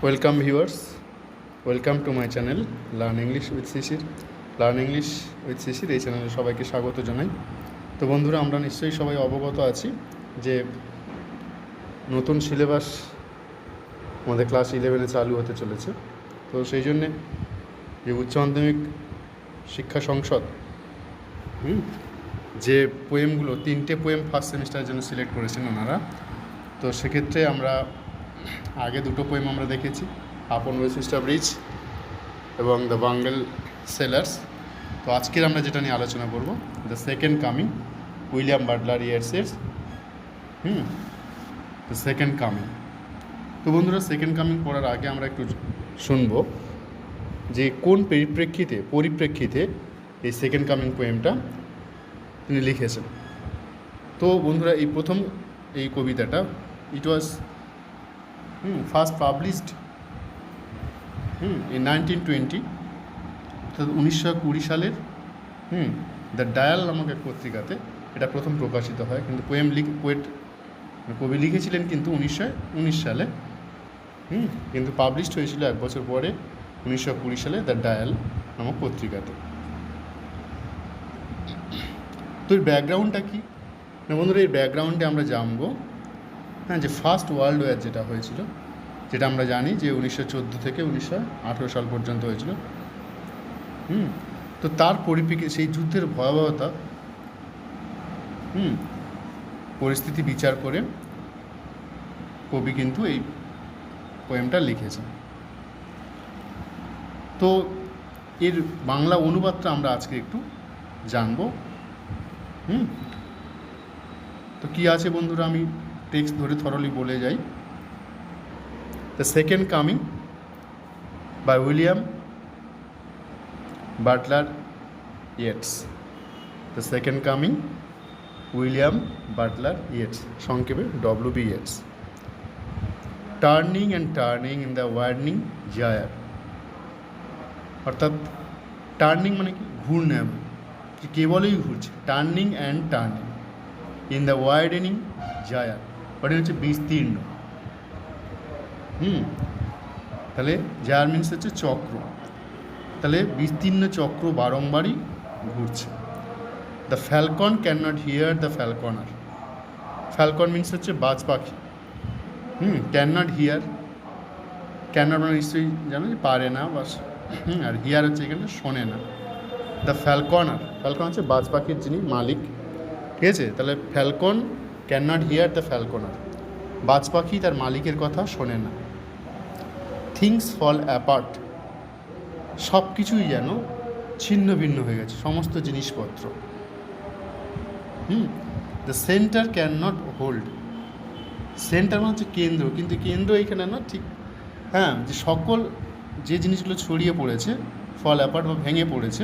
Welcome viewers, welcome to my channel learn English with Shishir. Learn English with Shishir এই চ্যানেলে সবাইকে স্বাগত জানাই। তো বন্ধুরা, আমরা নিশ্চয়ই সবাই অবগত আছি যে নতুন সিলেবাস আমাদের ক্লাস 11-এ চালু হতে চলেছে। তো সেই জন্যে যে উচ্চ মাধ্যমিক শিক্ষা সংসদ যে পোয়েমগুলো 3টে পোয়েম ফার্স্ট সেমিস্টারের জন্য সিলেক্ট করেছেন ওনারা, তো সেক্ষেত্রে আমরা আগে 2টো পোয়েম আমরা দেখেছি, আপন ওয়েস্টমিনস্টার ব্রিজ এবং দ্য বাঙ্গল সেলার্স। তো আজকের আমরা যেটা নিয়ে আলোচনা করব, the second coming, William Butler ইয়েটসের দ্য সেকেন্ড কামিং। তো বন্ধুরা, সেকেন্ড কামিং পড়ার আগে আমরা একটু শুনবো যে কোন পরিপ্রেক্ষিতে এই সেকেন্ড কামিং পোয়েমটা তিনি লিখেছেন। তো বন্ধুরা, এই প্রথম এই কবিতাটা ইট ওয়াজ ফার্স্ট পাবলিশড ইন 1920, অর্থাৎ 1920 সালের দ্য ডায়াল নামক এক পত্রিকাতে এটা প্রথম প্রকাশিত হয়। কিন্তু কবি লিখেছিলেন কিন্তু 1919 সালে, কিন্তু পাবলিশড হয়েছিল 1 বছর পরে 1920 সালে দ্য ডায়াল নামক পত্রিকাতে। তো এর ব্যাকগ্রাউন্ডটা কী না বন্ধুরা, এই ব্যাকগ্রাউন্ডে আমরা জানবো যে ফার্স্ট ওয়ার্ল্ড ওয়ার যেটা হয়েছিল, যেটা আমরা জানি যে 1914 থেকে 1918 সাল পর্যন্ত হয়েছিল। তো তার পরিপ্রেক্ষিতে সেই যুদ্ধের ভয়াবহতা পরিস্থিতি বিচার করে কবি কিন্তু এই পোয়েমটা লিখেছেন। তো এর বাংলা অনুবাদটা আমরা আজকে একটু জানবো। তো কী আছে বন্ধুরা, আমি টেক্সট ধরে থরলি বলে যাই। The second coming by William Butler Yeats. The second coming, William Butler Yeats, সংক্ষেপে WB Yeats. Turning and turning in the ওয়ার্নিং জায়ার, অর্থাৎ টার্নিং মানে কি, ঘূর্ণায়মান, কেবলই ঘুরছে, turning and turning in the widening gyre, ওটা হচ্ছে বিস্তীর্ণ। তাহলে জায়ার মিনস হচ্ছে চক্র, তাহলে বিস্তীর্ণ চক্র বারংবারই ঘুরছে। The Falcon can not here the ফ্যালকনার, Falcon means হচ্ছে বাজ পাখি। Can not here, can not মানে নিশ্চয়ই জানো যে পারে না, বাস, আর হিয়ার হচ্ছে এখানে শোনে না। দ্য ফ্যালকনার, ফ্যালকন হচ্ছে বাজ পাখির যিনি মালিক, ঠিক আছে। তাহলে Falcon can not here the ফ্যালকনার, বাজ পাখি তার মালিকের কথা শোনে না। থিংস ফল অ্যাপার্ট, সব কিছুই যেন ছিন্ন ভিন্ন হয়ে গেছে, সমস্ত জিনিসপত্র। The centre can not hold, centre মানে হচ্ছে কেন্দ্র, কিন্তু কেন্দ্র এইখানে না, ঠিক যে সকল যে জিনিসগুলো ছড়িয়ে পড়েছে, ফল অ্যাপার্ট বা ভেঙে পড়েছে,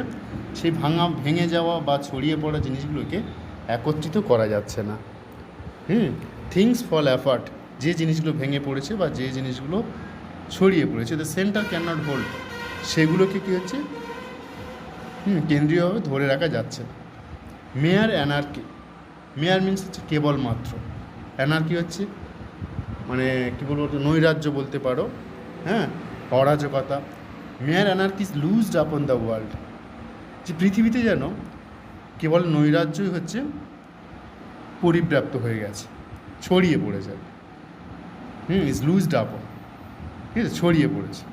সেই ভেঙে যাওয়া বা ছড়িয়ে পড়া জিনিসগুলোকে একত্রিত করা যাচ্ছে না। থিংস ফল অ্যাপার্ট, যে জিনিসগুলো ভেঙে পড়েছে বা যে জিনিসগুলো ছড়িয়ে পড়েছে, the centre can not hold, সেগুলোকে কী হচ্ছে কেন্দ্রীয়ভাবে ধরে রাখা যাচ্ছে না। মেয়ার অ্যানার্কি, মেয়ার মিনস হচ্ছে কেবলমাত্র, অ্যানার্কি হচ্ছে মানে কী বলবো, নৈরাজ্য বলতে পারো, অরাজকতা। মেয়ার অ্যানার্কিস লুজড আপন দ্য ওয়ার্ল্ড, যে পৃথিবীতে যেন কেবল নৈরাজ্যই হচ্ছে পরিব্যাপ্ত হয়ে গেছে, ছড়িয়ে পড়েছে। ইজ লুজড আপন, ঠিক আছে, ছড়িয়ে পড়েছে।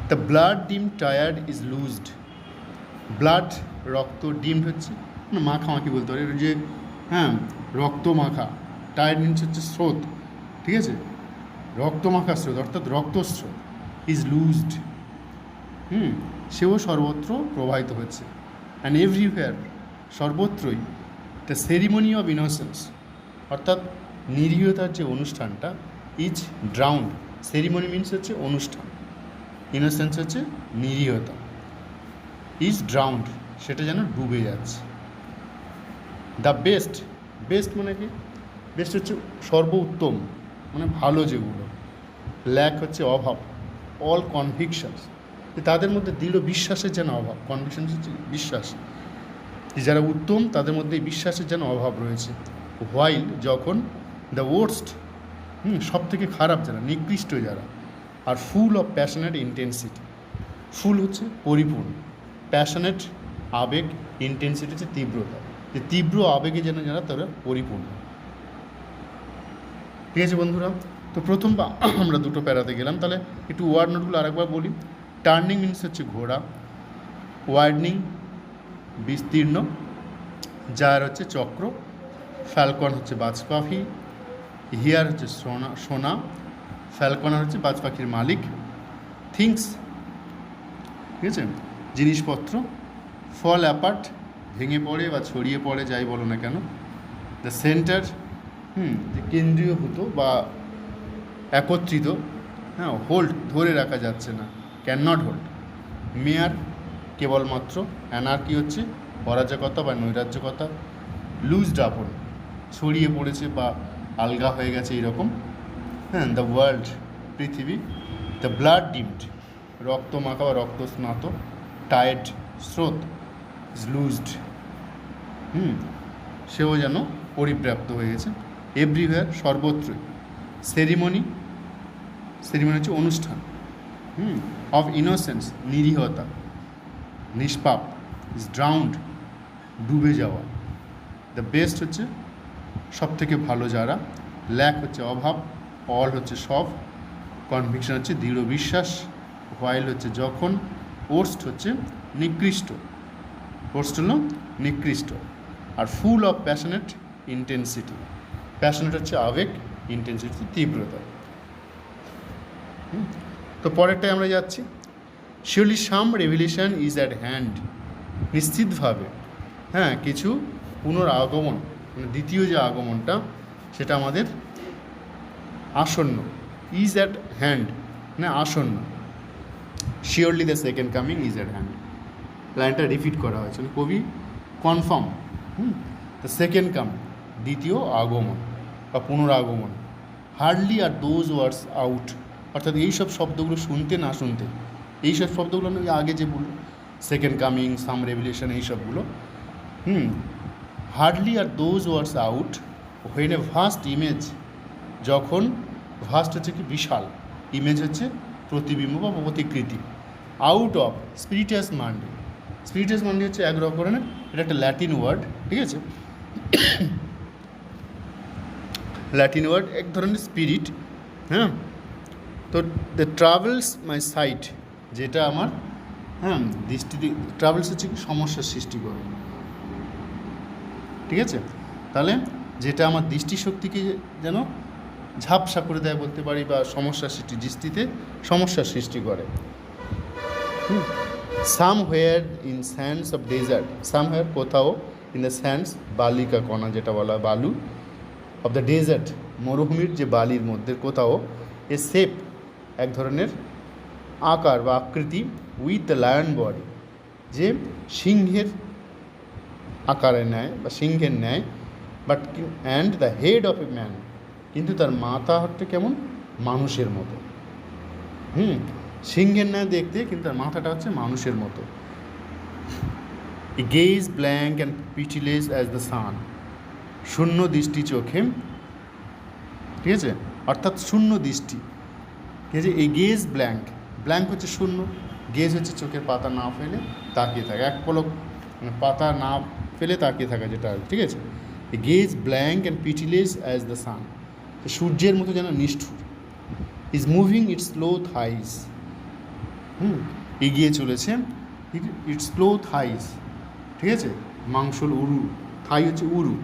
দ্য ব্লাড ডিম টায়ার্ড ইজ লুজড, ব্লাড রক্ত, ডিমড হচ্ছে মাখামাখি বলতে পারে, যে রক্ত মাখা, টায়ার্ড মিনস হচ্ছে স্রোত, ঠিক আছে, রক্ত মাখা স্রোত অর্থাৎ রক্তস্রোত। ইজ লুজড, সেও সর্বত্র প্রবাহিত হচ্ছে। অ্যান্ড এভরিওয়্যার, সর্বত্রই। দ্য সেরিমনি অফ ইনোসেন্স, অর্থাৎ নিরীহতার যে অনুষ্ঠানটা, ইজ ড্রাউন্ড, সেরিমনি মিনস হচ্ছে অনুষ্ঠান, ইনোসেন্স হচ্ছে নিরীহতা, ইজ ড্রাউন্ড সেটা যেন ডুবে যাচ্ছে। দ্য বেস্ট, বেস্ট মানে কি, বেস্ট হচ্ছে সর্বোত্তম, মানে ভালো যেগুলো। ল্যাক হচ্ছে অভাব, অল কনভিকশনস, তাদের মধ্যে দৃঢ় বিশ্বাসের যেন অভাব, কনভিকশন হচ্ছে বিশ্বাস, যারা উত্তম তাদের মধ্যে বিশ্বাসের যেন অভাব রয়েছে। হোয়াইল, যখন দ্য ওয়ার্স্ট সব থেকে খারাপ যারা, নিকৃষ্ট যারা। আর ফুল অফ প্যাশনেট ইন্টেন্সিটি, ফুল হচ্ছে পরিপূর্ণ, প্যাশনেট আবেগ, ইন্টেন্সিটি হচ্ছে তীব্রতা, যে তীব্র আবেগে যেন যারা তারা পরিপূর্ণ। ঠিক আছে বন্ধুরা, তো প্রথম আমরা দুটো প্যারাতে গেলাম, তাহলে একটু ওয়ার্ড নোটগুলো আরেকবার বলি। টার্নিং মিনস হচ্ছে ঘোড়া, ওয়ার্ডনিং বিস্তীর্ণ, জায়ার হচ্ছে চক্র, ফ্যালকন হচ্ছে বাজ পাখি, হিয়ার হচ্ছে সোনা, ফ্যালকনার হচ্ছে বাজ পাখির মালিক, থিংস ঠিক আছে জিনিসপত্র, ফল অ্যাপার্ট ভেঙে পড়ে বা ছড়িয়ে পড়ে যাই বলো না কেন, দ্য সেন্টার যে কেন্দ্রীয়ভূত বা একত্রিত, হ্যাঁ হোল্ড ধরে রাখা যাচ্ছে না, ক্যান নট হোল্ড, মেয়ার কেবলমাত্র, অ্যানার্কি হচ্ছে অরাজকতা বা নৈরাজ্যকতা, লুজড আপন ছড়িয়ে পড়েছে বা আলগা হয়ে গেছে এরকম, হ্যাঁ দ্য ওয়ার্ল্ড পৃথিবী, দ্য ব্লাড ডিমড রক্ত মাখা বা রক্ত স্নাত, টায়ার্ড স্রোত ইজ লুজড সেও যেন পরিব্যাপ্ত হয়ে গেছে, এভরিওয়্যার সর্বত্রই, সেরিমনি হচ্ছে অনুষ্ঠান, অফ ইনোসেন্স নিরীহতা, নিষ্পাপ, ইজ ড্রাউন্ড ডুবে যাওয়া, দ্য বেস্ট হচ্ছে সব থেকে ভালো যারা, ল্যাক হচ্ছে অভাব, অল হচ্ছে সব, কনভিকশন হচ্ছে দৃঢ় বিশ্বাস, হোয়াইল হচ্ছে যখন, ওর্স্ট হচ্ছে নিকৃষ্ট, ওর্স্ট হলো নিকৃষ্ট, are full of passionate intensity, passionate হচ্ছে আবেগ, ইন্টেন্সিটি তীব্রতা। তো পরেরটায় আমরা যাচ্ছি, surely some revolution is at hand, নিশ্চিতভাবে হ্যাঁ কিছু পুনরাগমন, মানে দ্বিতীয় যে আগমনটা সেটা আমাদের আসন্ন, ইজ অ্যাট হ্যান্ড মানে আসন্ন, surely the second coming is at hand, লাইনটা রিপিট করা হয়েছে, কবি কনফার্ম দ্য সেকেন্ড কামিং দ্বিতীয় আগমন বা পুনরাগমন, hardly R those words out, অর্থাৎ এইসব শব্দগুলো শুনতে না শুনতে, এইসব শব্দগুলো আমি আগে যে বলল সেকেন্ড কামিং, সাম রেভলিউশন, এইসবগুলো hardly R those words out when a vast image, যখন ভাস্ট হচ্ছে কি বিশাল, ইমেজ হচ্ছে প্রতিবিম্ব বা প্রতিকৃতি, out of spiritus mundi, spiritus mundi হচ্ছে এক রকমের, এটা একটা ল্যাটিন ওয়ার্ড, ঠিক আছে ল্যাটিন ওয়ার্ড, এক ধরনের স্পিরিট, হ্যাঁ তো দ্য ট্রাভেলস মাই সাইট, যেটা আমার দৃষ্টি, ট্রাভেলস হচ্ছে কি সমস্যার সৃষ্টি করে, ঠিক আছে তাহলে যেটা আমার দৃষ্টিশক্তিকে যেন ঝাপসা করে দেয় বলতে পারি, বা সমস্যার সৃষ্টি, দৃষ্টিতে সমস্যার সৃষ্টি করে, somewhere in sands of desert, somewhere কোথাও, ইন দ্য স্যান্ডস বালিকা কণা যেটা বলা বালু, অফ দ্য ডেজার্ট মরুভূমির যে বালির মধ্যে কোথাও, এ শেপ এক ধরনের আকার বা আকৃতি, উইথ দ্য লায়ন বডি যে সিংহের আকারে নেয় বা সিংহের ন্যায়, but and the head of a man, কিন্তু তার মাথা হচ্ছে কেমন মানুষের মতো, সিংহের ন্যায় দেখতে কিন্তু তার মাথাটা হচ্ছে মানুষের মতো, gaze blank and pitiless as the sun, শূন্য দৃষ্টি চোখে, ঠিক আছে অর্থাৎ শূন্য দৃষ্টি, ঠিক আছে এই গেজ ব্ল্যাঙ্ক, ব্ল্যাঙ্ক হচ্ছে শূন্য, গেজ হচ্ছে চোখের পাতা না ফেলে তাকিয়ে থাকা, এক পলক মানে পাতা না ফেলে তাকিয়ে থাকা যেটা, ঠিক আছে gaze blank and pitiless as the sun, সূর্যের মতো যেন নিষ্ঠুর, is moving its slow thighs, এগিয়ে চলেছে, ইটস স্লো থাইস, ঠিক আছে মাংসল উরু, থাই হচ্ছে উরু,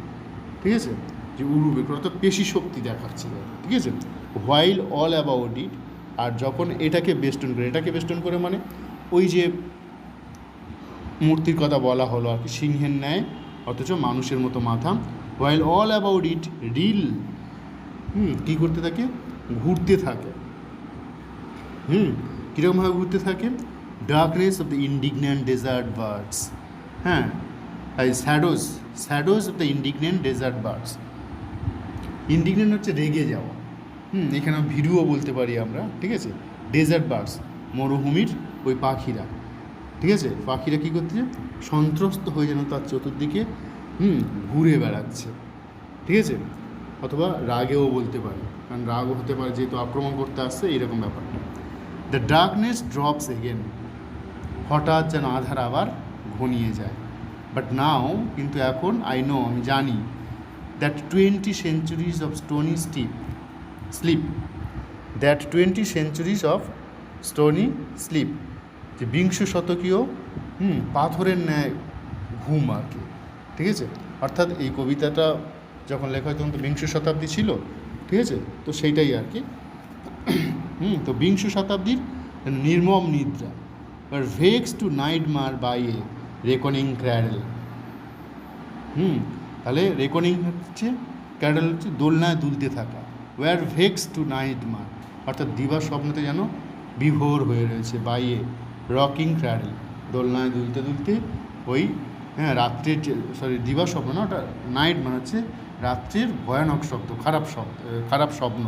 ঠিক আছে যে উরু বের অর্থাৎ পেশি শক্তি দেখাচ্ছে, ঠিক আছে হোয়াইল অল অ্যাবাউট ইট, আর যখন এটাকে বেষ্টন করে মানে ওই যে মূর্তির কথা বলা হলো আর কি, সিংহের ন্যায় অথচ মানুষের মতো মাথা, while all about it reel, কী করতে থাকে ঘুরতে থাকে, কীরকমভাবে ঘুরতে থাকে, darkness of the indignant desert birds, হ্যাঁ shadows of the indignant desert birds, indignant হচ্ছে রেগে যাওয়া, এখানে ভিডিও বলতে পারি আমরা, ঠিক আছে ডেজার্ট বার্ডস মরুভূমির ওই পাখিরা, ঠিক আছে পাখিরা কী করতেছে সন্ত্রস্ত হয়ে যেন তার চতুর্দিকে ঘুরে বেড়াচ্ছে, ঠিক আছে অথবা রাগেও বলতে পারি, কারণ রাগও হতে পারে যেহেতু আক্রমণ করতে আসছে এইরকম ব্যাপারটা। দ্য ডার্কনেস ড্রপস এগেন, হঠাৎ যেন আধার আবার ঘনিয়ে যায়। বাট নাও, কিন্তু এখন আই নো, আমি জানি, that 20 centuries of stony sleep, that 20 centuries of stony sleep, যে বিংশ শতকীয় পাথরের ন্যায় ঘুম আর কি, ঠিক আছে। অর্থাৎ এই কবিতাটা যখন লেখা হয় তখন তো বিংশ শতাব্দী ছিল, ঠিক আছে, তো সেইটাই আর কি। তো বিংশ শতাব্দীর নির্মম নিদ্রা, আর vexed to nightmare by a rocking cradle. তাহলে রেকনিং হচ্ছে, ক্র্যাডেল হচ্ছে দোলনায় দুলতে থাকা, ওয়ার ভেক্স টু নাইটমার, অর্থাৎ দিবা স্বপ্নতে যেন বিভোর হয়ে রয়েছে, বাই এ রকিং ক্র্যাডেল, দোলনায় দুলতে দুলতে ওই রাত্রের যে দিবা স্বপ্ন না, ওটা নাইট মানে হচ্ছে রাত্রের ভয়ানক শব্দ, খারাপ স্বপ্ন,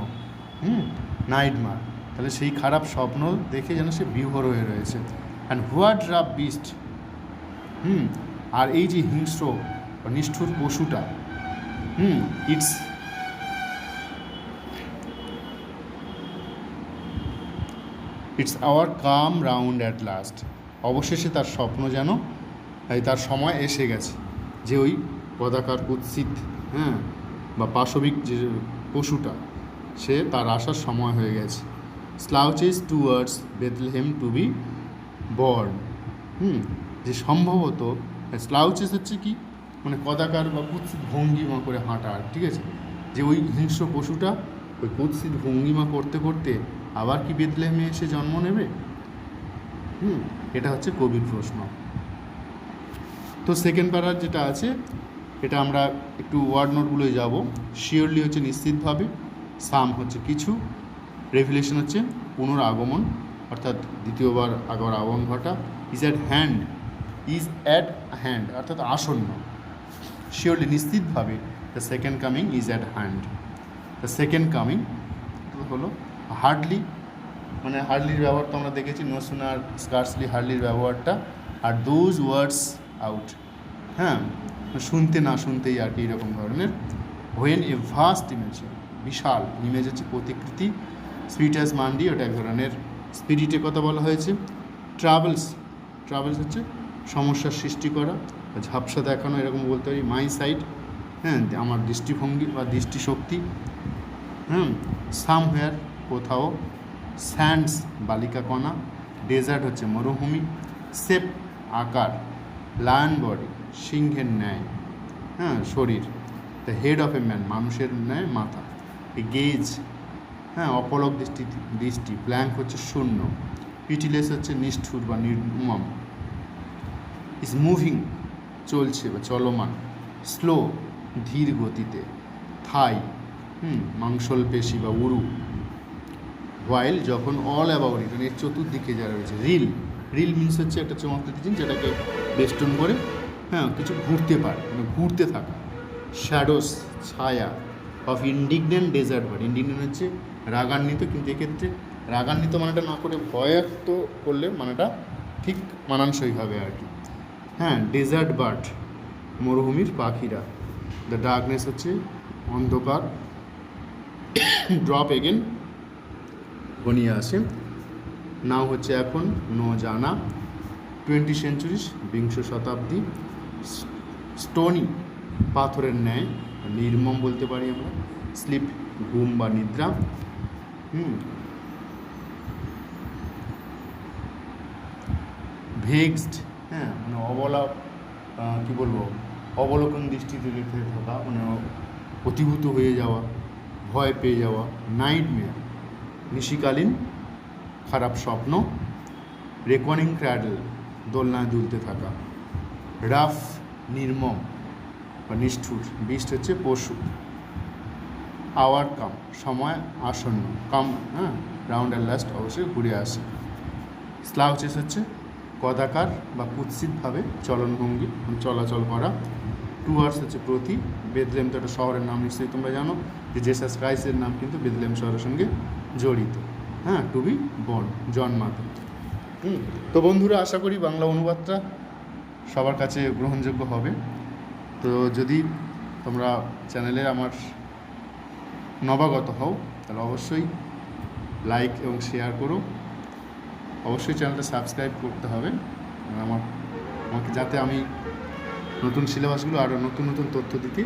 নাইটমার। তাহলে সেই খারাপ স্বপ্ন দেখে যেন সে বিভোর হয়ে রয়েছে। অ্যান্ড হোয়াট রাফ বিস্ট, আর এই যে হিংস্র বা নিষ্ঠুর পশুটা, its hour come round at last, অবশেষে তার স্বপ্ন যেন তার সময় এসে গেছে, যে ওই পদাকার কুৎসিত বা পাশবিক যে পশুটা, সে তার আসার সময় হয়ে গেছে। Slouches towards Bethlehem to be born, যে সম্ভবত স্লাউচেস হচ্ছে কি, মানে কদাকার বা কুৎসিত ভঙ্গিমা করে হাঁটা, ঠিক আছে, যে ওই হিংস্র পশুটা ওই কুৎসিত ভঙ্গিমা করতে করতে আবার কি বেথলেহেমে এসে জন্ম নেবে? এটা হচ্ছে কবির প্রশ্ন। তো সেকেন্ড প্যারার যেটা আছে, এটা আমরা একটু ওয়ার্ড নোটগুলোয় যাব। শিওরলি হচ্ছে নিশ্চিতভাবে, সাম হচ্ছে কিছু, রেভিলেশন হচ্ছে পুনরাগমন, অর্থাৎ দ্বিতীয়বার আগর আগমন ঘটা, ইজ অ্যাট হ্যান্ড অর্থাৎ আসন্ন। শিওরলি নিশ্চিতভাবে, the second coming is at hand. The second coming হলো হার্ডলি, মানে হার্ডলির ব্যবহার তো আমরা দেখেছি, নো সুনার স্কার্সলি, হার্ডলির ব্যবহারটা, আর দোজ ওয়ার্ডস আউট, শুনতে না শুনতেই আর কি, এরকম ধরনের। হোয়েন এ ভাস্ট ইমেজ, বিশাল, ইমেজ হচ্ছে প্রতিকৃতি, সুইট অ্যাজ মান্ডি, ওটা এক ধরনের স্পিরিটের কথা বলা হয়েছে। ট্রাভেলস হচ্ছে সমস্যার সৃষ্টি করা, ঝাপসা দেখানো, এরকম বলতে পারি। মাই সাইড, আমার দৃষ্টিভঙ্গি বা দৃষ্টিশক্তি। সামহেয়ার, কোথাও। স্যান্ডস, বালিকা কণা। ডেজার্ট হচ্ছে মরুভূমি। শেপ, আকার। লায়ন বডি, সিংহের ন্যায় শরীর। The head of a man, মানুষের ন্যায় মাথা। গেজ, অপলক দৃষ্টি। ব্ল্যাঙ্ক হচ্ছে শূন্য। পিটিলেস হচ্ছে নিষ্ঠুর বা নির্মম। ইজ মুভিং, চলছে বা চলমান। স্লো, ধীর গতিতে। থাই, মাংসলপেশি বা উরু। হোয়াইল, যখন। অল অ্যাবাউট ইট, মানে এর চতুর্দিকে যারা রয়েছে। রিল মিন্স হচ্ছে একটা চমৎকার জিনিস যেটাকে বেষ্টন করে কিছু ঘুরতে পারে, মানে ঘুরতে থাকা। শ্যাডোস, ছায়া। অফ ইন্ডিগনেন্ট ডেজার্ট বার্ড, ইন্ডিগনেন্ট হচ্ছে রাগান্বিত, কিন্তু এক্ষেত্রে রাগান্বিত মানেটা না করে ভয়াক্ত করলে মানেটা ঠিক মানানসই হবে আর কি। ডেজার্ট বার্ড, মরুভূমির পাখিরা। দ্য ডার্কনেস হচ্ছে অন্ধকার। ড্রপ এগেন, ঘনিয়ে আসে। নাও হচ্ছে এখন, নো জানা। 20 centuries, বিংশ শতাব্দী। স্টোনি, পাথরের ন্যায়, নির্মম বলতে পারি আমরা। স্লিপ, ঘুম বা নিদ্রা। ভেক্সড, মানে কী বলবো, অবলোকন দৃষ্টিতে রেখে থাকা, মানে অতিভূত হয়ে যাওয়া, ভয় পেয়ে যাওয়া। নাইটমেয়ার, নিশিকালীন খারাপ স্বপ্ন। রেকনিং ক্র্যাডেল, দোলনায় দুলতে থাকা। রাফ, নির্মম বা নিষ্ঠুর। বিস্ট হচ্ছে পশু। আওয়ার কাম, সময় আসন্ন। কাম, রাউন্ড অ্যাট লাস্ট, অবশ্যই ঘুরে আসে। স্লাউচেস হচ্ছে কদাকার বা কুৎসিতভাবে চলনভঙ্গি, চলাচল করা। টুয়ার্ডস হচ্ছে প্রতি। বেথলেহেম তো একটা শহরের নাম, নিশ্চয়ই তোমরা জানো যে জেসাস ক্রাইস্টের নাম কিন্তু বেথলেহেম শহরের সঙ্গে জড়িত। টু বি বর্ন, জন্মাতে। তো বন্ধুরা, আশা করি বাংলা অনুবাদটা সবার কাছে গ্রহণযোগ্য হবে। তো যদি তোমরা চ্যানেলে আমার নবাগত হও তাহলে অবশ্যই লাইক এবং শেয়ার করো, অবশ্যই চ্যানেলটা সাবস্ক্রাইব করতে হবে আমাকে যাতে আমি নতুন সিলেবাসগুলো আরও নতুন নতুন তথ্য দিতে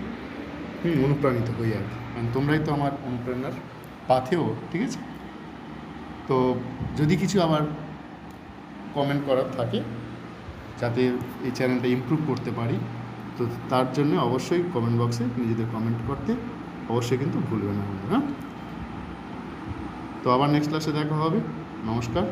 অনুপ্রাণিত হই আর কি, কারণ তোমরাই তো আমার অনুপ্রেরণার পাথেও, ঠিক আছে? তো যদি কিছু আবার কমেন্ট করার থাকে যাতে এই চ্যানেলটা ইমপ্রুভ করতে পারি, তো তার জন্য অবশ্যই কমেন্ট বক্সে নিজেদের কমেন্ট করতে অবশ্যই কিন্তু ভুলবে না, হ্যাঁ? তো আবার নেক্সট ক্লাসে দেখা হবে। নমস্কার।